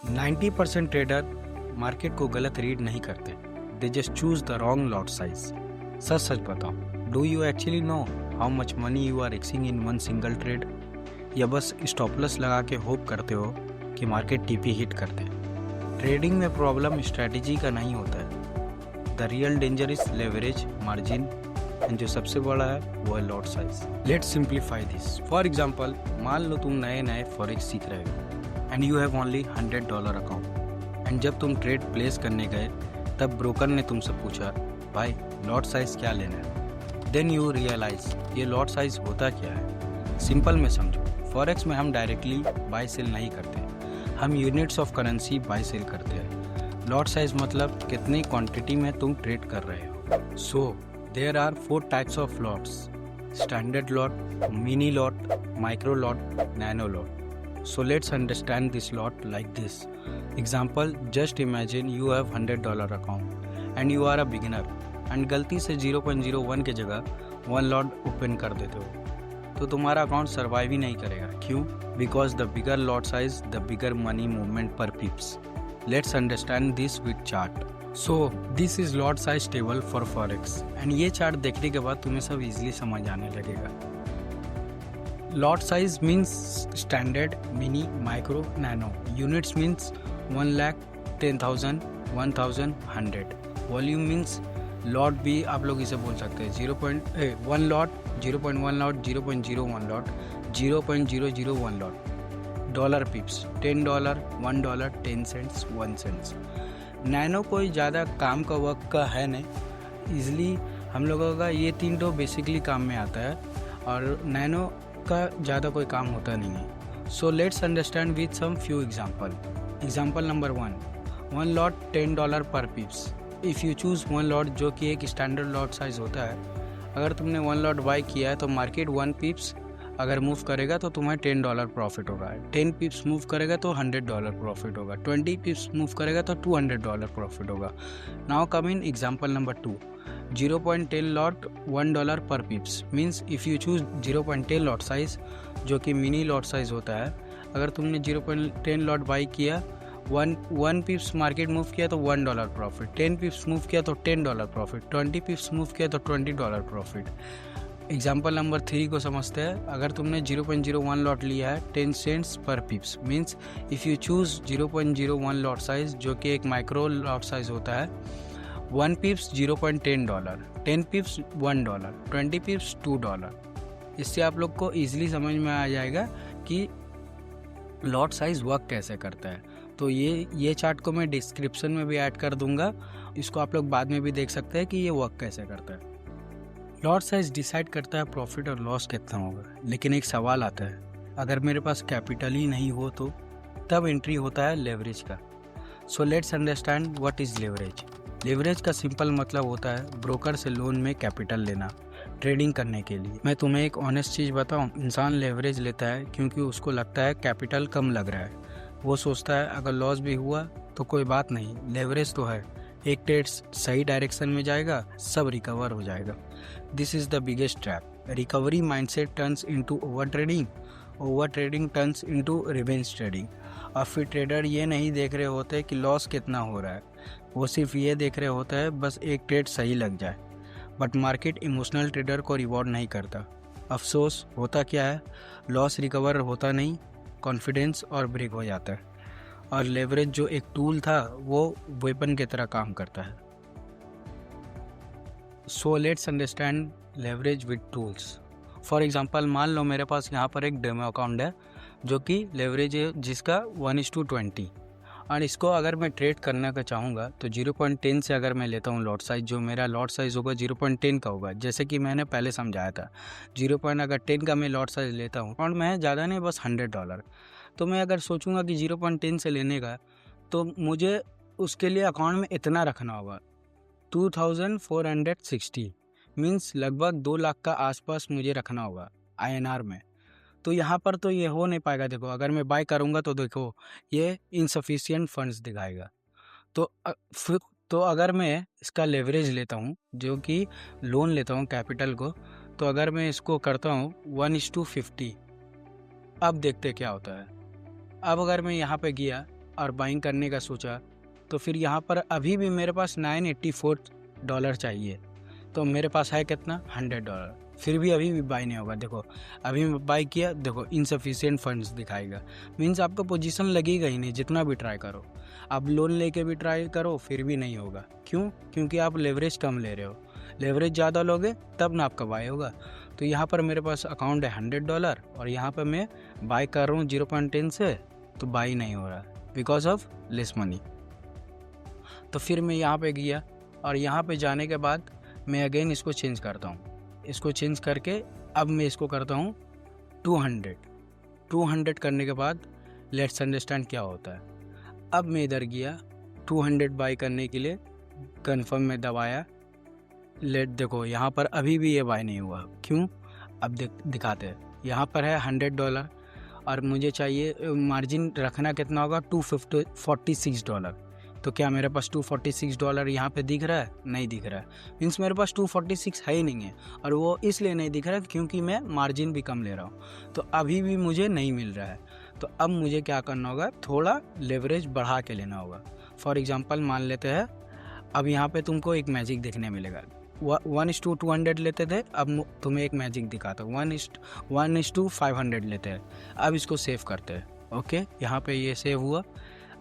90% trader market को गलत read नहीं करते, they just choose the wrong lot size. सच सच बताओ, do you actually know how much money you are axing in one single trade, या बस स्टॉप लॉस लगा के होप करते हो कि मार्केट टीपी हिट करते? ट्रेडिंग में प्रॉब्लम स्ट्रैटेजी का नहीं होता है, the real danger is leverage, margin, and जो सबसे बड़ा है वो है lot size. Let's simplify this. For example, मान लो तुम नए नए फॉरेक्स सीख रहे हो and you have only $100 account, and जब तुम ट्रेड प्लेस करने गए तब ब्रोकर ने तुमसे पूछा, भाई लॉट साइज क्या लेना है? देन यू रियलाइज ये लॉट साइज होता क्या है। सिंपल में समझो, फॉरेक्स में हम डायरेक्टली बाय सेल नहीं करते, हम units of currency buy sell करते हैं। लॉट साइज मतलब कितनी क्वांटिटी में तुम ट्रेड कर रहे हो। So there are 4 types of lots: standard lot, mini lot, micro lot, nano lot. So let's understand this lot like this. Example, just imagine you have $100 account and you are a beginner and गलती से 0.01 के जगह 1 lot open कर देते हो, तो तुम्हारा account survive ही नहीं करेगा। क्यों? Because the bigger lot size, the bigger money movement per pips. Let's understand this with chart. So this is lot size table for forex and ये चार्ट देखने के बाद तुम्हें सब इजीली समझ आने लगेगा। Lot size means standard, mini, micro, nano. Units means 1 lakh, 10,000, 1,000, 100. Volume means lot भी आप लोग इसे बोल सकते हैं 0.1 lot, 0.1 lot, 0.01 lot, 0.001 lot. Dollar पिप्स $10, $1, 10 cents, 1 cents. Nano कोई ज़्यादा काम का वर्क का है नहीं, इजली हम लोगों का ये 3 तो बेसिकली काम में आता है और नैनो का ज़्यादा कोई काम होता नहीं है। So let's understand with some few example. Example number 1 lot $10 per pips. If you choose 1 lot, जो कि एक स्टैंडर्ड लॉट साइज होता है, अगर तुमने 1 लॉट बाई किया है तो मार्केट 1 पिप्स अगर मूव करेगा तो तुम्हें $10 प्रॉफिट होगा, 10 पिप्स मूव करेगा तो $100 प्रॉफिट होगा, 20 पिप्स मूव करेगा तो $200 प्रॉफिट होगा। नाउ कम इन एग्जांपल नंबर 2, 0.10 lot $1 पर pips. Means if you choose 0.10 lot size, जो कि मिनी लॉट साइज होता है, अगर तुमने 0.10 लॉट बाई किया, 1 पिप्स मार्केट मूव किया तो $1 प्रॉफिट, 10 पिप्स मूव किया तो $10 प्रॉफिट, 20 पिप्स मूव किया तो $20 प्रॉफिट। एग्जाम्पल नंबर 3 को समझते हैं। अगर तुमने 0.01 लॉट लिया है 10 cents per pips, means if you choose 0.01 lot size, जो कि एक माइक्रो लॉट साइज होता है, 1 पिप्स $0.10, 10 पिप्स $1, 20 पिप्स $2। इससे आप लोग को ईजिली समझ में आ जाएगा कि लॉट साइज वर्क कैसे करता है। तो ये चार्ट को मैं डिस्क्रिप्शन में भी ऐड कर दूंगा, इसको आप लोग बाद में भी देख सकते हैं कि ये वर्क कैसे करता है। लॉट साइज डिसाइड करता है प्रॉफिट और लॉस कितना होगा, लेकिन एक सवाल आता है, अगर मेरे पास कैपिटल ही नहीं हो तो? तब एंट्री होता है लेवरेज का। सो let's understand what is leverage. Leverage का सिंपल मतलब होता है ब्रोकर से लोन में कैपिटल लेना ट्रेडिंग करने के लिए। मैं तुम्हें एक ऑनेस्ट चीज़ बताऊं, इंसान लेवरेज लेता है क्योंकि उसको लगता है कैपिटल कम लग रहा है। वो सोचता है अगर लॉस भी हुआ तो कोई बात नहीं, लेवरेज तो है, एक ट्रेड सही डायरेक्शन में जाएगा, सब रिकवर हो जाएगा। This is the biggest trap. Recovery mindset turns into over trading turns into revenge trading. और फिर ट्रेडर ये नहीं देख रहे होते कि लॉस कितना हो रहा है, वो सिर्फ ये देख रहे होता है बस एक ट्रेड सही लग जाए। बट मार्केट इमोशनल ट्रेडर को रिवॉर्ड नहीं करता। अफसोस होता क्या है, लॉस रिकवर होता नहीं, कॉन्फिडेंस और ब्रेक हो जाता है, और लेवरेज जो एक टूल था वो वेपन की तरह काम करता है। So let's understand leverage with tools. For example, मान लो मेरे पास यहाँ पर एक डेमो अकाउंट है जो कि लेवरेज है जिसका 1:20, और इसको अगर मैं ट्रेड करने का चाहूँगा तो 0.10 से अगर मैं लेता हूँ लॉट साइज, जो मेरा लॉट साइज होगा 0.10 का होगा, जैसे कि मैंने पहले समझाया था। 0.10 का मैं लॉट साइज लेता हूँ और मैं ज़्यादा नहीं, बस $100। तो मैं अगर सोचूंगा कि 0.10 से लेने का, तो मुझे उसके लिए अकाउंट में इतना रखना होगा 2460, मीन्स लगभग 2 लाख का आसपास मुझे रखना होगा INR में। तो यहाँ पर तो ये हो नहीं पाएगा। देखो, अगर मैं बाय करूँगा तो देखो ये इनसफिशिएंट फंड्स दिखाएगा। तो अगर मैं इसका लेवरेज लेता हूँ, जो कि लोन लेता हूँ कैपिटल को, तो अगर मैं इसको करता हूँ 1:50, अब देखते क्या होता है। अब अगर मैं यहाँ पे गया और बाइंग करने का सोचा, तो फिर यहाँ पर अभी भी मेरे पास $984 चाहिए। तो मेरे पास है कितना, $100, फिर भी अभी भी बाई नहीं होगा। देखो अभी मैं बाई किया, देखो इनसफिशिएंट फंड्स दिखाएगा, मीन्स आपका पोजीशन लगेगा ही नहीं जितना भी ट्राई करो। आप लोन लेके भी ट्राई करो फिर भी नहीं होगा। क्यों? क्योंकि आप लेवरेज कम ले रहे हो। लेवरेज ज़्यादा लोगे तब ना आपका बाई होगा। तो यहाँ पर मेरे पास अकाउंट है $100 और यहाँ पर मैं बाई कर रहा हूँ 0.10 से, तो बाई नहीं हो रहा बिकॉज ऑफ लेस मनी। तो फिर मैं यहाँ पे गया और यहाँ पे जाने के बाद मैं अगेन इसको चेंज करता हूँ। इसको चेंज करके अब मैं इसको करता हूँ 200 करने के बाद लेट्स अंडरस्टैंड क्या होता है। अब मैं इधर गया 200 बाई करने के लिए, कन्फर्म में दबाया। लेट देखो यहाँ पर अभी भी ये बाई नहीं हुआ। क्यों? अब दिखाते हैं। यहाँ पर है $100 और मुझे चाहिए मार्जिन रखना कितना होगा, $246। तो क्या मेरे पास $246 यहाँ पे दिख रहा है? नहीं दिख रहा है। मीन्स मेरे पास 246 है ही नहीं है, और वो इसलिए नहीं दिख रहा है क्योंकि मैं मार्जिन भी कम ले रहा हूँ। तो अभी भी मुझे नहीं मिल रहा है। तो अब मुझे क्या करना होगा, थोड़ा लेवरेज बढ़ा के लेना होगा। फॉर एग्जांपल मान लेते हैं, अब यहाँ पे तुमको एक मैजिक देखने मिलेगा। 1:200 लेते थे, अब तुम्हें एक मैजिक दिखाता हूँ, 1:500 लेते हैं। अब इसको सेव करते हैं। ओके, यहाँ पे ये सेव हुआ।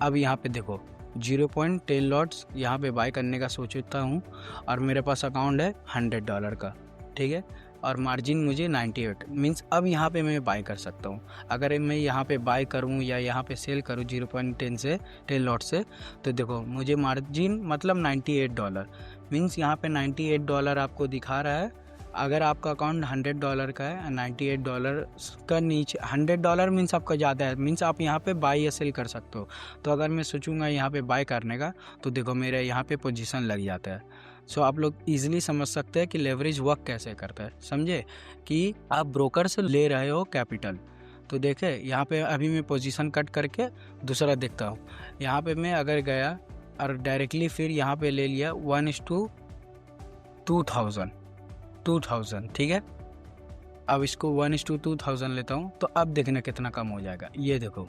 अब यहाँ पे देखो 0.10 लॉट्स यहाँ पे बाय करने का सोचता हूँ और मेरे पास अकाउंट है $100 का, ठीक है, और मार्जिन मुझे 98, मीन्स अब यहाँ पे मैं बाय कर सकता हूँ। अगर मैं यहाँ पे बाय करूँ या यहाँ पे सेल करूँ 0.10 से 10 लॉट से, तो देखो मुझे मार्जिन मतलब $98, मीन्स यहाँ पे $98 आपको दिखा रहा है। अगर आपका अकाउंट $100 का है, $98 का नीचे, $100 मीन्स आपका ज़्यादा है, मीन्स आप यहाँ पे बाई या सेल कर सकते हो। तो अगर मैं सोचूंगा यहाँ पे बाय करने का, तो देखो मेरे यहाँ पे पोजीशन लग जाता है। सो आप लोग इजीली समझ सकते हैं कि लेवरेज वर्क कैसे करता है। समझे कि आप ब्रोकर से ले रहे हो कैपिटल। तो देखे यहाँ पे अभी मैं पोजीशन कट करके दूसरा देखता हूँ। यहाँ पे मैं अगर गया और डायरेक्टली फिर यहाँ पे ले लिया 1:2000, ठीक है। अब इसको 1:2000 लेता हूँ, तो अब देखना कितना कम हो जाएगा। ये देखो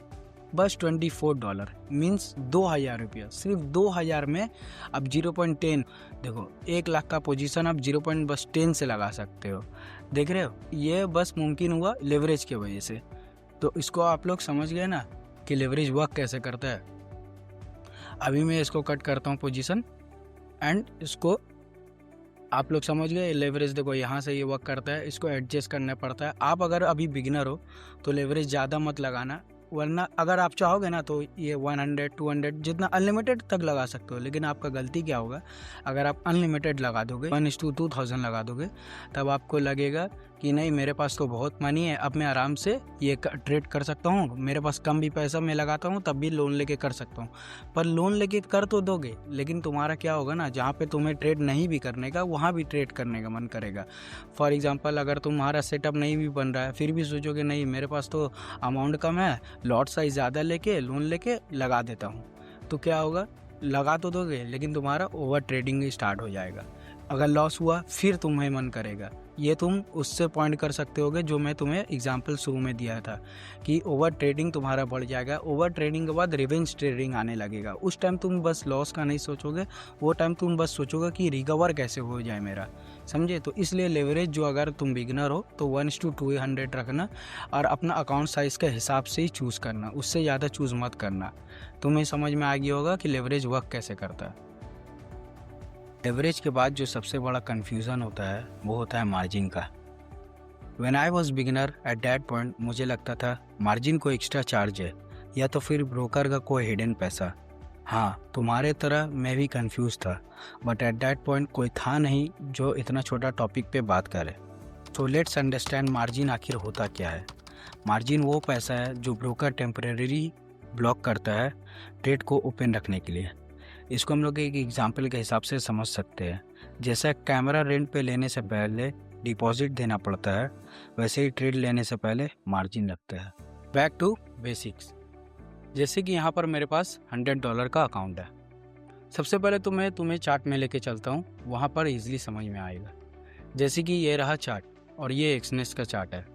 बस $24, मीन्स 2000 रुपया, सिर्फ 2000 में अब 0.10, देखो 1 लाख का पोजीशन आप 0.10 से लगा सकते हो। देख रहे हो, ये बस मुमकिन हुआ लेवरेज की वजह से। तो इसको आप लोग समझ गए ना कि लेवरेज वर्क कैसे करता है। अभी मैं इसको कट करता हूँ पोजीशन, एंड इसको आप लोग समझ गए। लेवरेज देखो यहाँ से ये वर्क करता है, इसको एडजस्ट करना पड़ता है। आप अगर अभी बिगिनर हो तो लेवरेज ज़्यादा मत लगाना, वरना अगर आप चाहोगे ना तो ये 100, 200 जितना अनलिमिटेड तक लगा सकते हो। लेकिन आपका गलती क्या होगा, अगर आप अनलिमिटेड लगा दोगे, 1:2000 लगा दोगे, तब आपको लगेगा कि नहीं मेरे पास तो बहुत मनी है, अब मैं आराम से ये ट्रेड कर सकता हूँ, मेरे पास कम भी पैसा मैं लगाता हूँ तब भी लोन लेके कर सकता हूँ। पर लोन लेके कर तो दोगे, लेकिन तुम्हारा क्या होगा ना, जहाँ पे तुम्हें ट्रेड नहीं भी करने का वहाँ भी ट्रेड करने का मन करेगा। फॉर एग्जांपल अगर तुम्हारा सेटअप नहीं भी बन रहा है, फिर भी सोचोगे नहीं मेरे पास तो अमाउंट कम है, लॉट साइज ज़्यादा लेके लोन लेके लगा देता हूँ। तो क्या होगा, लगा तो दोगे लेकिन तुम्हारा ओवर ट्रेडिंग स्टार्ट हो जाएगा। अगर लॉस हुआ फिर तुम्हें मन करेगा। ये तुम उससे पॉइंट कर सकते होगे जो मैं तुम्हें एग्जांपल शुरू में दिया था कि ओवर ट्रेडिंग तुम्हारा बढ़ जाएगा। ओवर ट्रेडिंग के बाद रिवेंज ट्रेडिंग आने लगेगा। उस टाइम तुम बस लॉस का नहीं सोचोगे, वो टाइम तुम बस सोचोगे कि रिकवर कैसे हो जाए मेरा, समझे। तो इसलिए लेवरेज जो अगर तुम बिगनर हो तो 1:200 रखना और अपना अकाउंट साइज़ के हिसाब से ही चूज़ करना, उससे ज़्यादा चूज़ मत करना। तुम्हें समझ में आ गया होगा कि लेवरेज वर्क कैसे करता है। लेवरेज के बाद जो सबसे बड़ा कन्फ्यूज़न होता है वो होता है मार्जिन का। When I was beginner at that point मुझे लगता था मार्जिन को एक्स्ट्रा चार्ज है या तो फिर ब्रोकर का कोई हिडन पैसा। हाँ, तुम्हारे तरह मैं भी कंफ्यूज था, बट एट दैट पॉइंट कोई था नहीं जो इतना छोटा टॉपिक पे बात करे। तो लेट्स अंडरस्टैंड मार्जिन आखिर होता क्या है। मार्जिन वो पैसा है जो ब्रोकर टेम्परेरी ब्लॉक करता है ट्रेड को ओपन रखने के लिए। इसको हम लोग एक एग्जाम्पल के हिसाब से समझ सकते हैं। जैसा कैमरा रेंट पे लेने से पहले डिपॉजिट देना पड़ता है, वैसे ही ट्रेड लेने से पहले मार्जिन रखते हैं। Back to basics. जैसे कि यहाँ पर मेरे पास $100 का अकाउंट है। सबसे पहले तो मैं तुम्हें चार्ट में लेके चलता हूँ, वहाँ पर इजीली समझ में आएगा। जैसे कि ये रहा चार्ट और ये एक्सनेस का चार्ट है।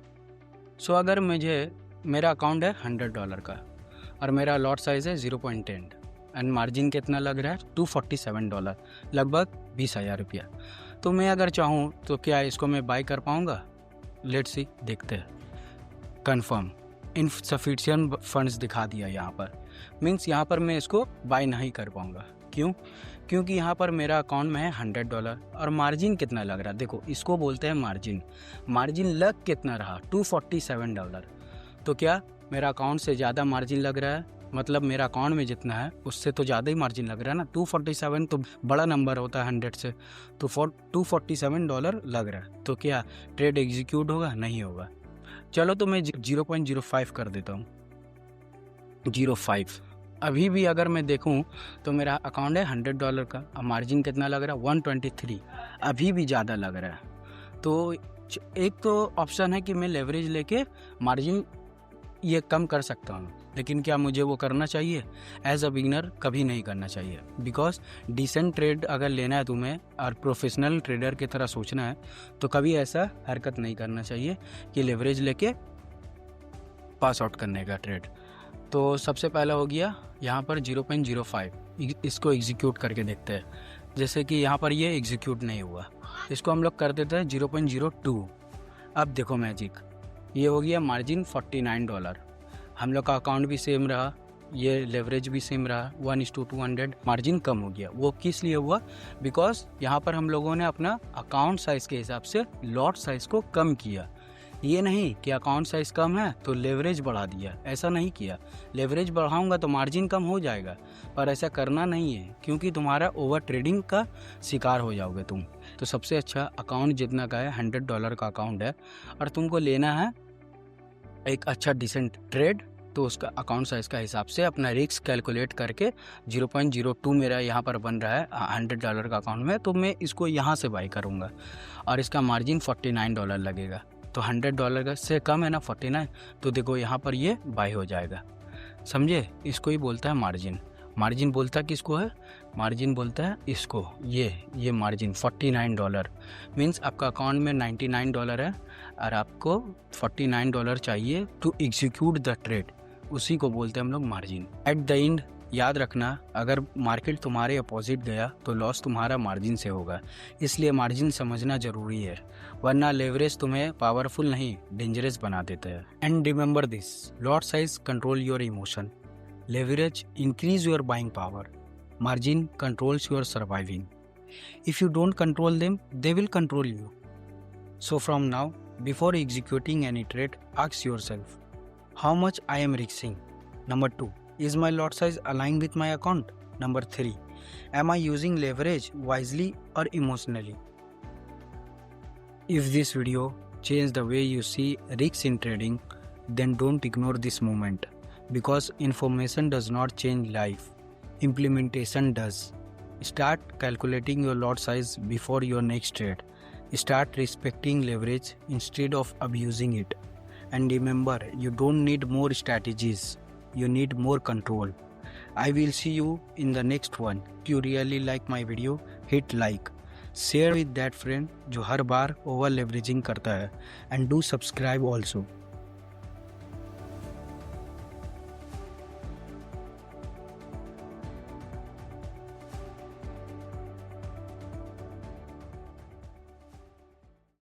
सो अगर मुझे मेरा अकाउंट है $100 का और मेरा लॉट साइज़ है 0.10 एंड मार्जिन कितना लग रहा है $247, लगभग 20,000 रुपया। तो मैं अगर चाहूँ तो क्या इसको मैं बाई कर पाऊँगा? लेट्स सी, देखते हैं। कन्फर्म इनसफिशिएंट फंड्स दिखा दिया यहाँ पर, मीन्स यहाँ पर मैं इसको बाई नहीं कर पाऊँगा। क्यों? क्योंकि यहाँ पर मेरा अकाउंट में है $100 और मार्जिन कितना लग रहा है, देखो इसको बोलते हैं मार्जिन। मार्जिन लग कितना रहा? $247। तो क्या मेरा अकाउंट से ज़्यादा मार्जिन लग रहा है? मतलब मेरा अकाउंट में जितना है उससे तो ज़्यादा ही मार्जिन लग रहा है ना। 247 तो बड़ा नंबर होता है 100 से, तो $247 लग रहा है। तो क्या ट्रेड एग्जीक्यूट होगा? नहीं होगा। चलो तो मैं 0.05 कर देता हूँ, 0.5। अभी भी अगर मैं देखूं तो मेरा अकाउंट है $100 का, अब मार्जिन कितना लग रहा है? 123, अभी भी ज़्यादा लग रहा है। तो एक तो ऑप्शन है कि मैं लेवरेज लेके मार्जिन ये कम कर सकता हूँ, लेकिन क्या मुझे वो करना चाहिए? एज अ बिगिनर कभी नहीं करना चाहिए, बिकॉज डिसेंट ट्रेड अगर लेना है तुम्हें और प्रोफेशनल ट्रेडर की तरह सोचना है तो कभी ऐसा हरकत नहीं करना चाहिए कि लेवरेज लेके पास आउट करने का ट्रेड। तो सबसे पहला हो गया यहाँ पर 0.05, इसको एग्जीक्यूट करके देखते हैं। जैसे कि यहाँ पर ये एग्जीक्यूट नहीं हुआ, इसको हम लोग कर देते हैं 0.02। अब देखो मैजिक, ये हो गया मार्जिन $49। हम लोग का अकाउंट भी सेम रहा, ये लेवरेज भी सेम रहा, 1:200, मार्जिन कम हो गया। वो किस लिए हुआ? बिकॉज यहाँ पर हम लोगों ने अपना अकाउंट साइज़ के हिसाब से लॉट साइज़ को कम किया। ये नहीं कि अकाउंट साइज़ कम है तो लेवरेज बढ़ा दिया, ऐसा नहीं किया। लेवरेज बढ़ाऊंगा तो मार्जिन कम हो जाएगा, पर ऐसा करना नहीं है क्योंकि तुम्हारा ओवर ट्रेडिंग का शिकार हो जाओगे तुम। तो सबसे अच्छा अकाउंट जितना का है $100 का अकाउंट है और तुमको लेना है एक अच्छा डिसेंट ट्रेड, तो उसका अकाउंट साइज़ का हिसाब से अपना रिस्क कैलकुलेट करके 0.02 मेरा यहाँ पर बन रहा है $100 का अकाउंट में, तो मैं इसको यहाँ से बाई करूँगा और इसका मार्जिन $49 लगेगा। तो $100 से कम है ना 49, तो देखो यहाँ पर ये बाई हो जाएगा। समझे? इसको ही बोलता है मार्जिन। मार्जिन बोलता किसको है? मार्जिन बोलता है इसको, ये मार्जिन $49 मीन्स आपका अकाउंट में $99 है और आपको $49 चाहिए टू एग्जीक्यूट द ट्रेड, उसी को बोलते हैं हम लोग मार्जिन। एट द एंड याद रखना, अगर मार्केट तुम्हारे अपोजिट गया तो लॉस तुम्हारा मार्जिन से होगा, इसलिए मार्जिन समझना ज़रूरी है, वरना लेवरेज तुम्हें पावरफुल नहीं डेंजरस बना देता है। And remember this, lot size control your emotion, leverage increase your buying power, margin controls your surviving. If you don't control them, they will control you. So from now, before executing any trade, ask yourself, how much I am risking? Number 2, is my lot size aligned with my account? Number 3, am I using leverage wisely or emotionally? If this video changed the way you see risks in trading, then don't ignore this moment. Because information does not change life, implementation does. Start calculating your lot size before your next trade. Start respecting leverage instead of abusing it. And remember, you don't need more strategies, you need more control. I will see you in the next one. If you really like my video, hit like. Share with that friend जो हर बार over leveraging करता है, and do subscribe also.